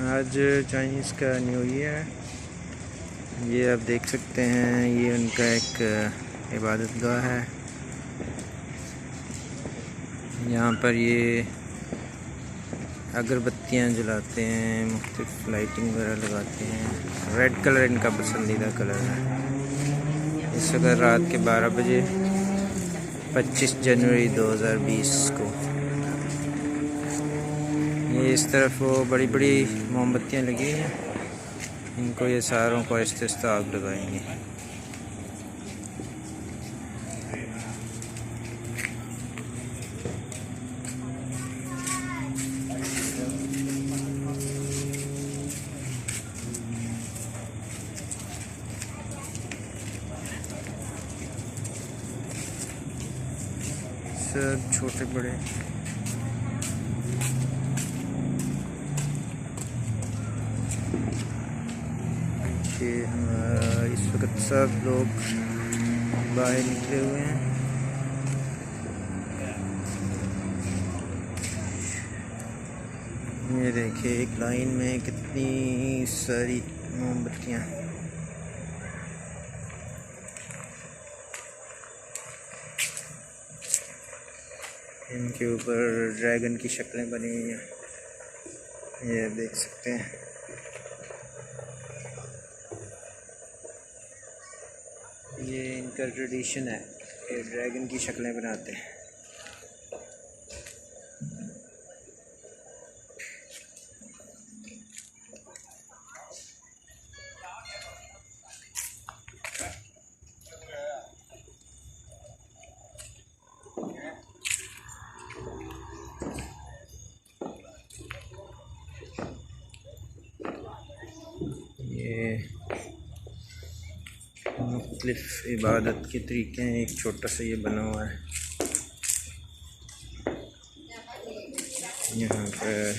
आज चाइनीज़ का new year है। ये आप देख सकते हैं, ये उनका एक इबादत गाह है। यहाँ पर ये अगरबत्तियाँ जलाते हैं, मुख्तलिफ लाइटिंग वगैरह लगाते हैं। रेड कलर इनका पसंदीदा कलर है। इस वक्त रात के 12 बजे 25 जनवरी 2020 को ये इस तरफ वो बड़ी बड़ी मोमबत्तियाँ लगी हैं। इनको ये सारों को आहिस्ते आग लगाएंगे। सब छोटे बड़े कि इस वक्त सब लोग बाहर निकले हुए हैं। ये देखिए, एक लाइन में कितनी सारी मोमबत्तियाँ। इनके ऊपर ड्रैगन की शक्लें बनी हुई हैं, ये देख सकते हैं। ये इनका ट्रेडिशन है, ये ड्रैगन की शक्लें बनाते हैं। ये मुख्तलिफ इबादत के तरीके हैं। एक छोटा सा ये बना हुआ है यहाँ पर।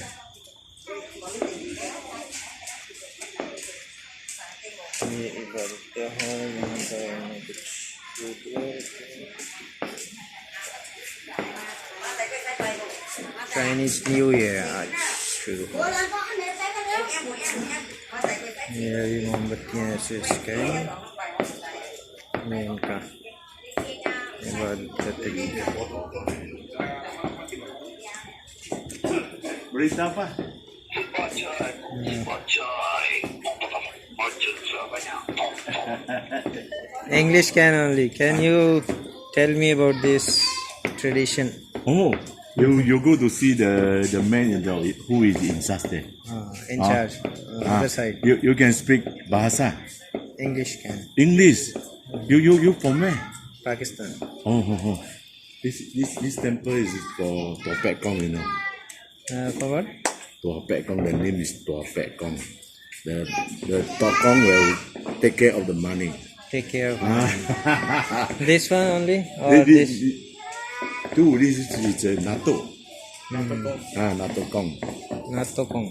ये इबादत का है, यहाँ पर कुछ चाइनीज़ न्यू ईयर आज शुरू हुआ। ये अभी मोमबत्तियाँ ऐसे इसकाएंगे। ये इनका इबादत का तरीका। English can only. Can you tell me about this tradition? Oh, you go to see the man who is in charge there. In charge, other side. You can speak Bahasa. English can. English. You from where? Pakistan. Oh. This temple is for Tua Pek Kong, you know. For what? Tua Pek Kong. The name is Tua Pek Kong. The Tua Kong will take care of the money. Take care of this one only, or this? This is Nato. Nato Kong. Nato Kong.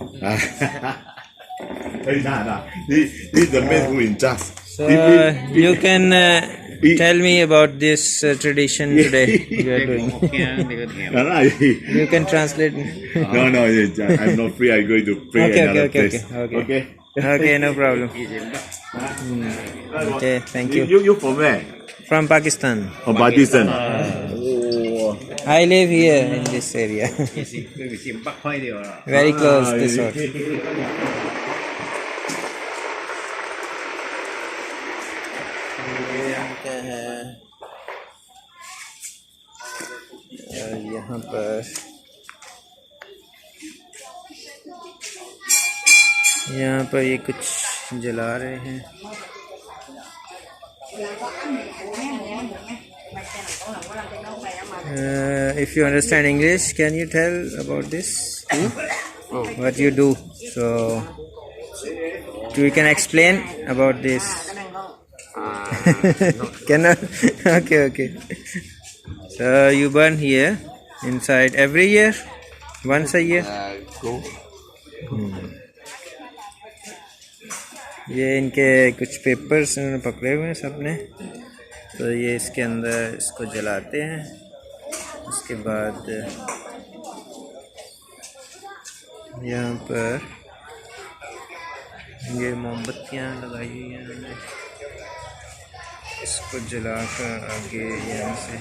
This is the man who in charge. So you can tell me about this tradition today you are doing. You can translate. No, I'm not free. I'm going to pray another place. Okay, no problem. Okay, thank you. You from where? From Pakistan. From Pakistan. I live here in this area. Very close this one. यहाँ पर ये कुछ जला रहे हैं। If you understand English, can you tell about this? What you do? So you can explain about this. Cannot? Okay. So you burn here inside every year, once a year. ये इनके कुछ पेपर्स इन्होंने पकड़े हुए हैं सबने, तो ये इसके अंदर इसको जलाते हैं। उसके बाद यहाँ पर ये मोमबत्तियाँ लगाई हुई हैं उन्होंने, इसको जलाकर आगे यहाँ से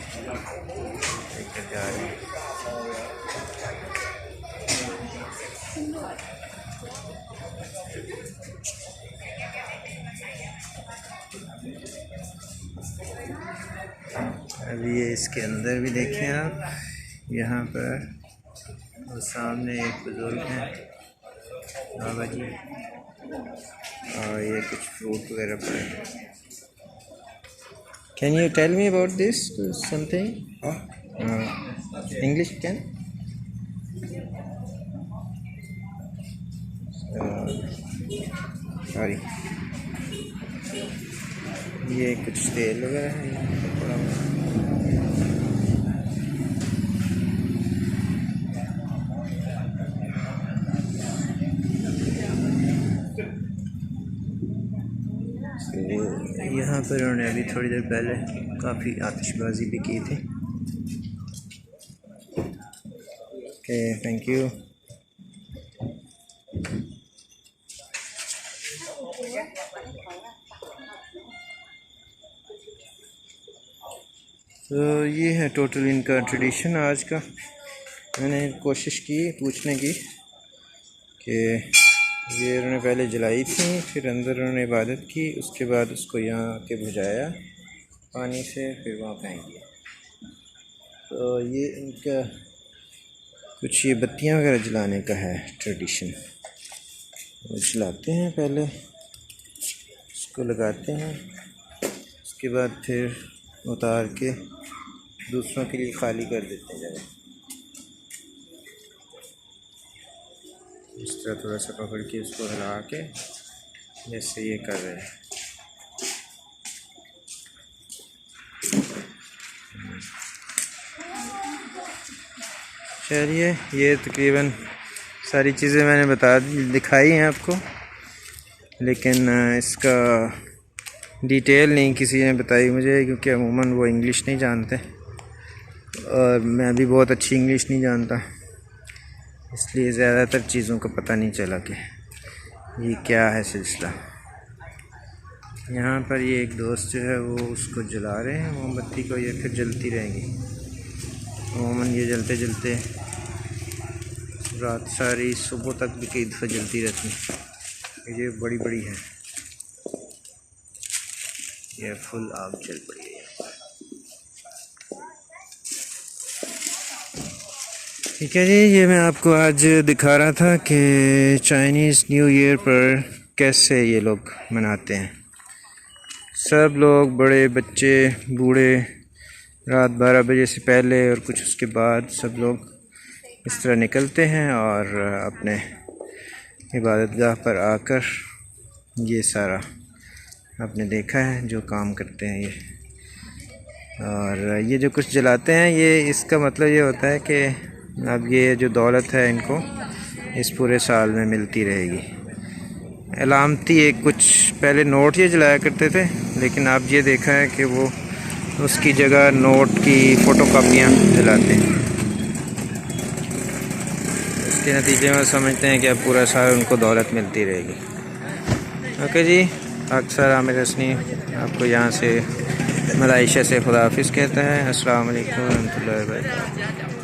लेकर जा रहे हैं। अभी ये इसके अंदर भी देखें आप, यहाँ पर और सामने एक बुजुर्ग हैं बाबा जी, और ये कुछ फ्रूट वगैरह पड़े हैं। Can you tell me about this something English can? Sorry, ये कुछ तेल वगैरह है यहाँ पर पड़ा हुआ। यहाँ पर उन्होंने अभी थोड़ी देर पहले काफ़ी आतिशबाजी भी की थी। Okay, thank you. तो ये है टोटल इनका ट्रेडिशन आज का। मैंने कोशिश की पूछने की कि ये उन्होंने पहले जलाई थी, फिर अंदर उन्होंने इबादत की, उसके बाद उसको यहाँ आके भुजाया पानी से, फिर वहाँ फेंक दिया। तो ये इनका कुछ ये बत्तियाँ वगैरह जलाने का है ट्रेडिशन। वो जलाते हैं, पहले इसको लगाते हैं, उसके बाद फिर उतार के दूसरों के लिए खाली कर देते हैं जगह। इस तरह थोड़ा सा पकड़ के इसको हिला के जैसे ये कर रहे हैं। चलिए, ये तकरीबन सारी चीज़ें मैंने दिखाई हैं आपको, लेकिन इसका डिटेल नहीं किसी ने बताई मुझे, क्योंकि अमूमन वो इंग्लिश नहीं जानते और मैं भी बहुत अच्छी इंग्लिश नहीं जानता, इसलिए ज़्यादातर चीज़ों का पता नहीं चला कि ये क्या है सिलसिला। यहाँ पर ये एक दोस्त जो है वो उसको जला रहे हैं मोमबत्ती को, ये फिर जलती रहेंगी। अमूमन ये जलते जलते रात सारी सुबह तक भी कई दफ़ा जलती रहती है। ये बड़ी बड़ी है, ये फुल आग जल पड़ी है। ठीक है जी, ये मैं आपको आज दिखा रहा था कि चाइनीज़ न्यू ईयर पर कैसे ये लोग मनाते हैं। सब लोग, बड़े बच्चे बूढ़े, रात 12 बजे से पहले और कुछ उसके बाद सब लोग इस तरह निकलते हैं और अपने इबादतगाह पर आकर ये सारा आपने देखा है जो काम करते हैं ये। और ये जो कुछ जलाते हैं, ये इसका मतलब ये होता है कि अब ये जो दौलत है इनको इस पूरे साल में मिलती रहेगी। अलामती एक कुछ पहले नोट ये जलाया करते थे, लेकिन अब ये देखा है कि वो उसकी जगह नोट की फ़ोटोकॉपियाँ जलाते हैं। इसके नतीजे में समझते हैं कि अब पूरा साल उनको दौलत मिलती रहेगी। ओके जी, अक्सर आमिर हसनी आपको यहाँ से मलाइशिया से खुदा हाफिज़ कहता है। अस्सलाम वालेकुम रहमतुल्लाहि व बरकातहू।